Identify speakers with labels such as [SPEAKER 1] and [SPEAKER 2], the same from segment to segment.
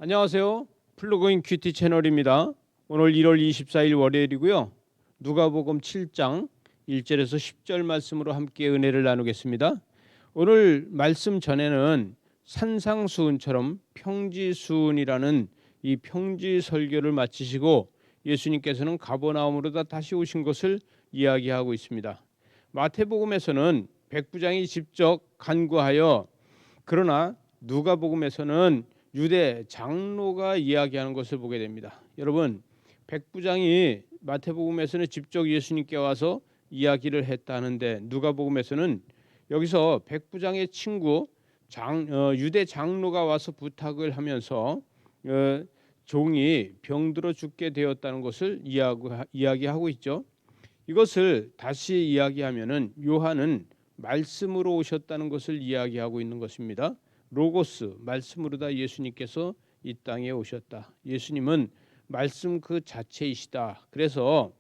[SPEAKER 1] 안녕하세요. 플러그인 큐티 채널입니다. 오늘 1월 24일 월요일이고요. 누가복음 7장 1절에서 10절 말씀으로 함께 은혜를 나누겠습니다. 오늘 말씀 전에는 산상수훈처럼 평지수훈이라는 이 평지 설교를 마치시고 예수님께서는 가버나움으로 다시 오신 것을 이야기하고 있습니다. 마태복음에서는 백부장이 직접 간구하여, 그러나 누가복음에서는 유대 장로가 이야기하는 것을 보게 됩니다. 여러분, 백부장이 마태복음에서는 직접 예수님께 와서 이야기를 했다는데, 누가복음에서는 여기서 백부장의 친구 유대 장로가 와서 부탁을 하면서 종이 병들어 죽게 되었다는 것을 이야기하고 있죠. 이것을 다시 이야기하면은 요한은 말씀으로 오셨다는 것을 이야기하고 있는 것입니다. 로고스, 말씀으로다 예수님께서 이 땅에 오셨다. 예수님은 말씀 그 자체이시다. 그래서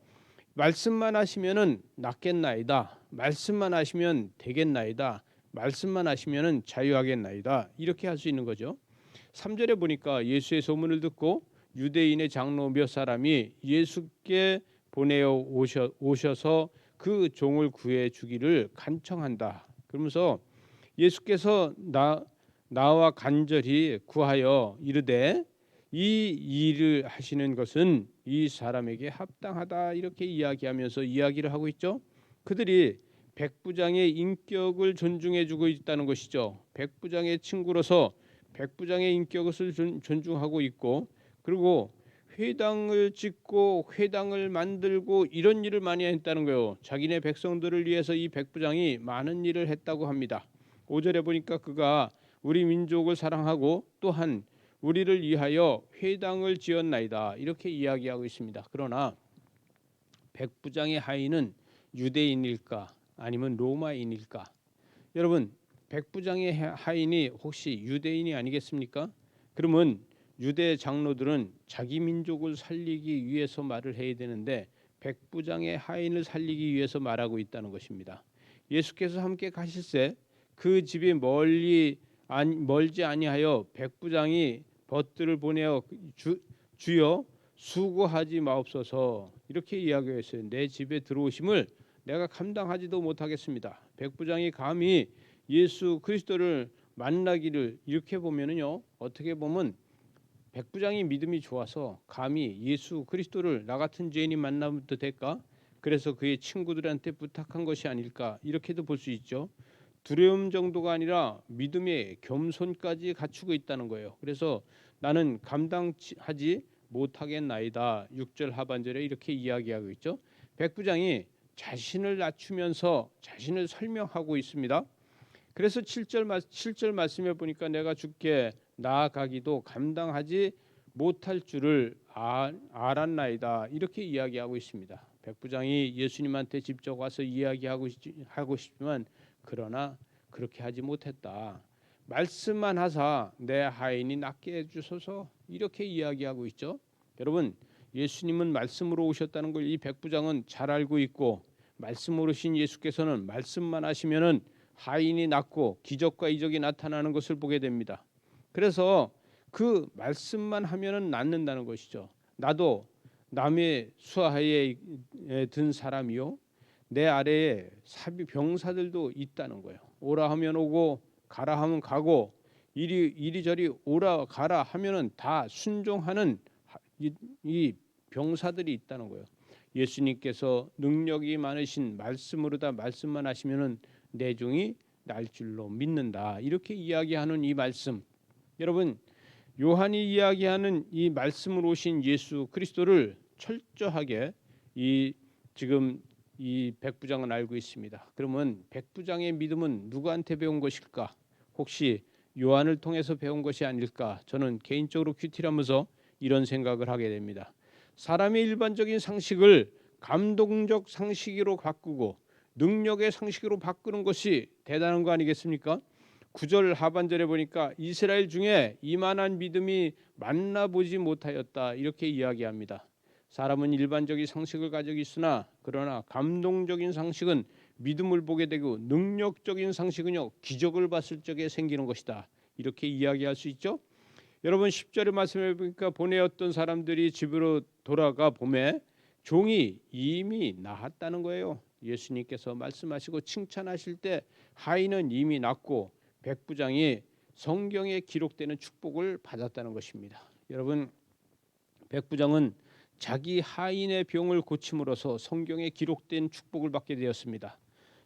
[SPEAKER 1] 말씀만 하시면은 낫겠나이다. 말씀만 하시면 되겠나이다. 말씀만 하시면은 자유하겠나이다. 이렇게 할 수 있는 거죠. 3절에 보니까 예수의 소문을 듣고 유대인의 장로 몇 사람이 예수께 보내어 오셔서 그 종을 구해 주기를 간청한다. 그러면서 예수께서 나와 간절히 구하여 이르되 이 일을 하시는 것은 이 사람에게 합당하다, 이렇게 이야기하면서 이야기를 하고 있죠. 그들이 백부장의 인격을 존중해 주고 있다는 것이죠. 백부장의 친구로서 백부장의 인격을 존중하고 있고, 그리고 회당을 짓고 회당을 만들고 이런 일을 많이 했다는 거예요. 자기네 백성들을 위해서 이 백부장이 많은 일을 했다고 합니다. 5절에 보니까 그가 우리 민족을 사랑하고 또한 우리를 위하여 회당을 지었나이다, 이렇게 이야기하고 있습니다. 그러나 백부장의 하인은 유대인일까 아니면 로마인일까? 여러분, 백부장의 하인이 혹시 유대인이 아니겠습니까? 그러면 유대 장로들은 자기 민족을 살리기 위해서 말을 해야 되는데 백부장의 하인을 살리기 위해서 말하고 있다는 것입니다. 예수께서 함께 가실새 그 집이 멀지 아니하여 백부장이 벗들을 보내어 주여 수고하지 마옵소서, 이렇게 이야기했어요. 내 집에 들어오심을 내가 감당하지도 못하겠습니다. 백부장이 감히 예수 그리스도를 만나기를, 이렇게 보면은요, 어떻게 보면 백부장이 믿음이 좋아서 감히 예수 그리스도를 나 같은 죄인이 만나면 될까? 그래서 그의 친구들한테 부탁한 것이 아닐까, 이렇게도 볼 수 있죠. 두려움 정도가 아니라 믿음의 겸손까지 갖추고 있다는 거예요. 그래서 나는 감당하지 못하겠나이다. 6절 하반절에 이렇게 이야기하고 있죠. 백부장이 자신을 낮추면서 자신을 설명하고 있습니다. 그래서 7절 말씀에 보니까 내가 주께 나아가기도 감당하지 못할 줄을 알았나이다, 이렇게 이야기하고 있습니다. 백부장이 예수님한테 직접 와서 하고 싶지만 그러나 그렇게 하지 못했다. 말씀만 하사 내 하인이 낫게 해주소서, 이렇게 이야기하고 있죠. 여러분, 예수님은 말씀으로 오셨다는 걸 이 백부장은 잘 알고 있고, 말씀으로 오신 예수께서는 말씀만 하시면은 하인이 낫고 기적과 이적이 나타나는 것을 보게 됩니다. 그래서 그 말씀만 하면은 낫는다는 것이죠. 나도 남의 수하에 든 사람이요, 내 아래에 병사들도 있다는 거예요. 오라 하면 오고 가라 하면 가고, 이리저리 오라 가라 하면은 다 순종하는 이 병사들이 있다는 거예요. 예수님께서 능력이 많으신 말씀으로다 말씀만 하시면은 내 종이 날 줄로 믿는다, 이렇게 이야기하는 이 말씀, 여러분, 요한이 이야기하는 이 말씀으로 오신 예수 그리스도를 철저하게 지금 이 백부장은 알고 있습니다. 그러면 백부장의 믿음은 누구한테 배운 것일까? 혹시 요한을 통해서 배운 것이 아닐까? 저는 개인적으로 큐티하면서 이런 생각을 하게 됩니다. 사람의 일반적인 상식을 감동적 상식으로 바꾸고 능력의 상식으로 바꾸는 것이 대단한 거 아니겠습니까? 9절 하반절에 보니까 이스라엘 중에 이만한 믿음이 만나보지 못하였다, 이렇게 이야기합니다. 사람은 일반적인 상식을 가지고 있으나 그러나 감동적인 상식은 믿음을 보게 되고 능력적인 상식은요 기적을 봤을 적에 생기는 것이다, 이렇게 이야기할 수 있죠. 여러분 10절의 말씀해 보니까 보내었던 사람들이 집으로 돌아가 보매 종이 이미 나았다는 거예요. 예수님께서 말씀하시고 칭찬하실 때 하인은 이미 낫고 백부장이 성경에 기록되는 축복을 받았다는 것입니다. 여러분 백부장은 자기 하인의 병을 고침으로써 성경에 기록된 축복을 받게 되었습니다.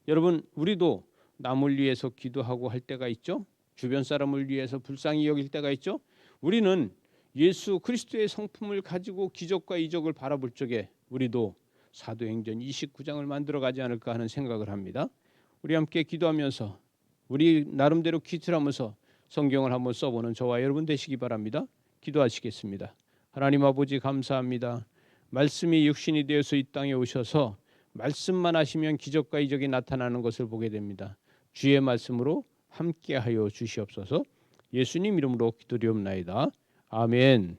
[SPEAKER 1] 여러분 우리도 남을 위해서 기도하고 할 때가 있죠. 주변 사람을 위해서 불쌍히 여길 때가 있죠. 우리는 예수 그리스도의 성품을 가지고 기적과 이적을 바라볼 적에 우리도 사도행전 29장을 만들어 가지 않을까 하는 생각을 합니다. 우리 함께 기도하면서 우리 나름대로 퀴즈를 하면서 성경을 한번 써보는 저와 여러분 되시기 바랍니다. 기도하시겠습니다. 하나님 아버지 감사합니다. 말씀이 육신이 되어서 이 땅에 오셔서 말씀만 하시면 기적과 이적이 나타나는 것을 보게 됩니다. 주의 말씀으로 함께하여 주시옵소서. 예수님 이름으로 기도드리옵나이다. 아멘.